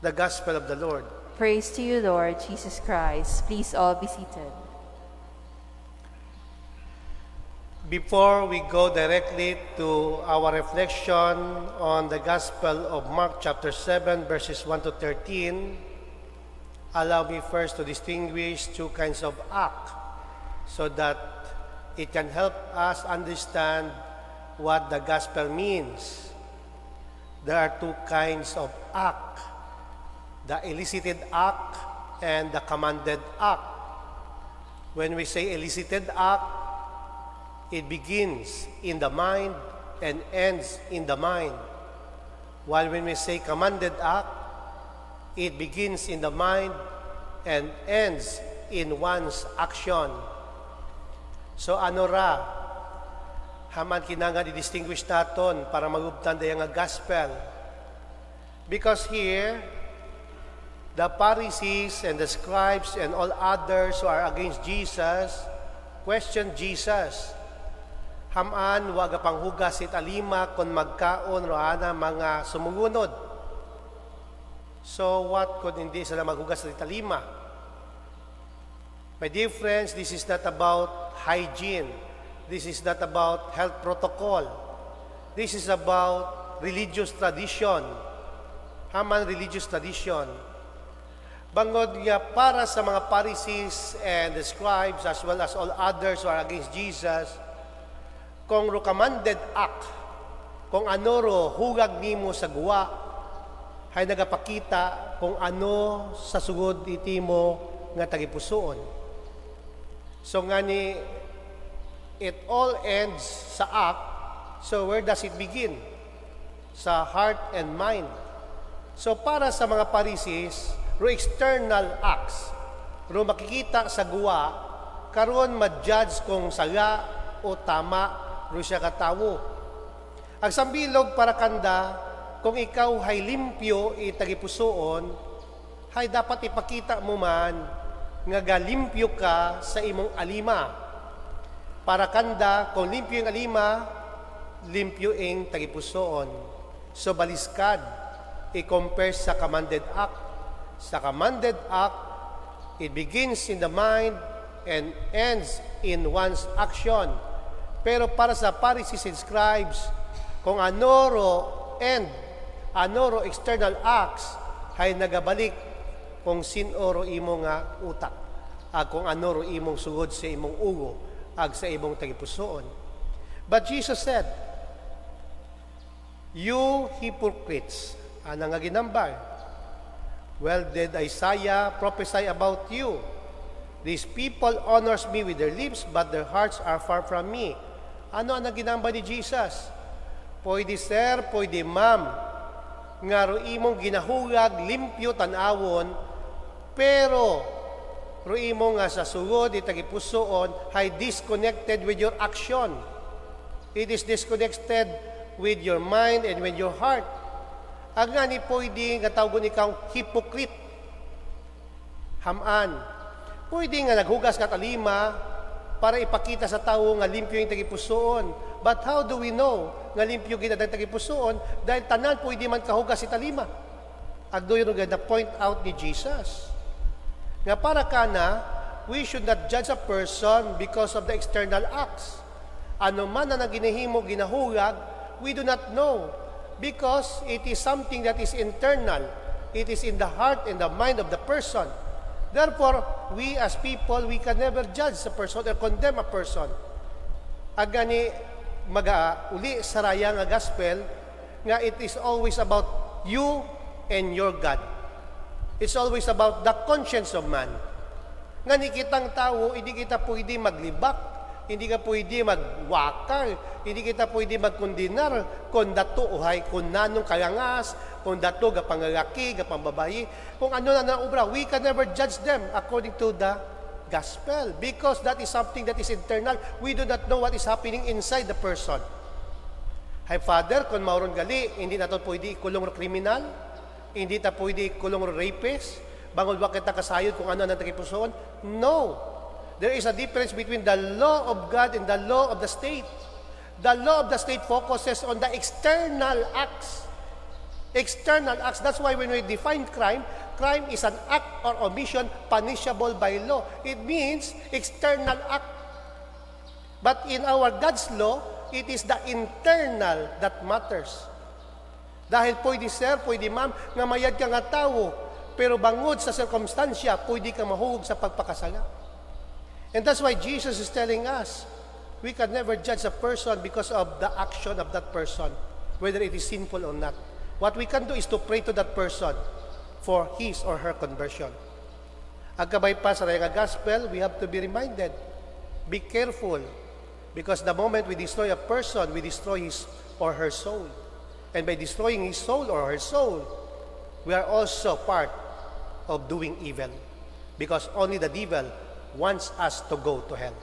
the gospel of the Lord. Praise to you, Lord Jesus Christ. Please all be seated. Before we go directly to our reflection on the Gospel of Mark chapter 7 verses 1 to 13, allow me first to distinguish two kinds of act so that it can help us understand what the gospel means. There are two kinds of act, the elicited act and the commanded act. When we say elicited act, it begins in the mind and ends in the mind. While when we say commanded act, it begins in the mind and ends in one's action. So ano ra, haman kinanga di-distinguish naton para magubtan dayang nga gospel. Because here, the Pharisees and the scribes and all others who are against Jesus question Jesus. Haman, waga panghugas it alima kung magkaon roana mga sumugunod. So what kung hindi sila maghugas it alima? My dear friends, this is not about hygiene. This is not about health protocol. This is about religious tradition. Haman religious tradition. Bangod niya para sa mga Pharisees and the scribes as well as all others who are against Jesus, kung recommended act, kung ano ro hugag nimo sa guwa, hay nagapakita kung ano sa sugod iti mo nga tagipusoon. So nga ni, it all ends sa act, so where does it begin? Sa heart and mind. So para sa mga Pharisees, ro external acts, ro makikita sa guwa, karon ma-judge kung sala o tama ro siya katawo. Ang sambilog para kanda, kung ikaw hay limpyo itagipusoon, hay dapat ipakita mo man nga galimpyo ka sa imong alima. Para kanda, kung limpyo yung alima, limpyo yung tagipusoon. So baliskad, i-compare sa commanded act. Sa commanded act, it begins in the mind and ends in one's action. Pero para sa Pharisees and scribes, kung ano ro end, ano ro external acts, hay nagabalik kung sinoro imo nga utak. Kung ano ro imong sugod sa imong ugo, ag sa imong tagipusoon. But Jesus said, "You hypocrites," anang nga ginambal. Well, did Isaiah prophesy about you? These people honors me with their lips, but their hearts are far from me. Ano ang ginambal ni Jesus? Pwede sir, pwede ma'am, nga ro imong ginahugag, limpyo, tanawon, pero ro imong nga sa sugod, itagipusoon, hay disconnected with your action. It is disconnected with your mind and with your heart. Ang nga ni pwede nga tawgon ikaw hypocrite. Haman. Pwede nga naghugas ka talima para ipakita sa tao nga limpyo yung tagipusoon. But how do we know nga limpyo ginadang tagipusoon? Dahil tanan pwede man kahugas si talima. Agdo yun nga point out ni Jesus. Nga para kana, we should not judge a person because of the external acts. Ano man na ginahimo, ginahugag, we do not know. Because it is something that is internal. It is in the heart and the mind of the person. Therefore, we as people, we can never judge a person or condemn a person. Agani uli saraya nga gospel, nga it is always about you and your God. It's always about the conscience of man. Nga ni kitang tao, hindi kita pwede maglibak, hindi ka pwede magwakal, hindi kita pwede magkundinar kung dato uhay, kung nanong kalangas, kung dato gapangagaki, gapambabayi, kung ano na naubra. We can never judge them according to the gospel because that is something that is internal. We do not know what is happening inside the person. Hay Father, kung mauron gali, hindi nato pwede ikulong kriminal, hindi ta pwede ikulong rapist, bangod ba kita kasayod kung ano na tagipusoon? No. There is a difference between the law of God and the law of the state. The law of the state focuses on the external acts. External acts. That's why when we define crime, crime is an act or omission punishable by law. It means external act. But in our God's law, it is the internal that matters. Dahil pwede sir, pwede ma'am, nga mayad ka nga tao, pero bangod sa circumstansya, pwede ka mahugog sa pagpakasala. And that's why Jesus is telling us, we can never judge a person because of the action of that person, whether it is sinful or not. What we can do is to pray to that person for his or her conversion. Agkabay pa sa nga gospel, we have to be reminded, be careful, because the moment we destroy a person, we destroy his or her soul. And by destroying his soul or her soul, we are also part of doing evil, because only the devil wants us to go to hell.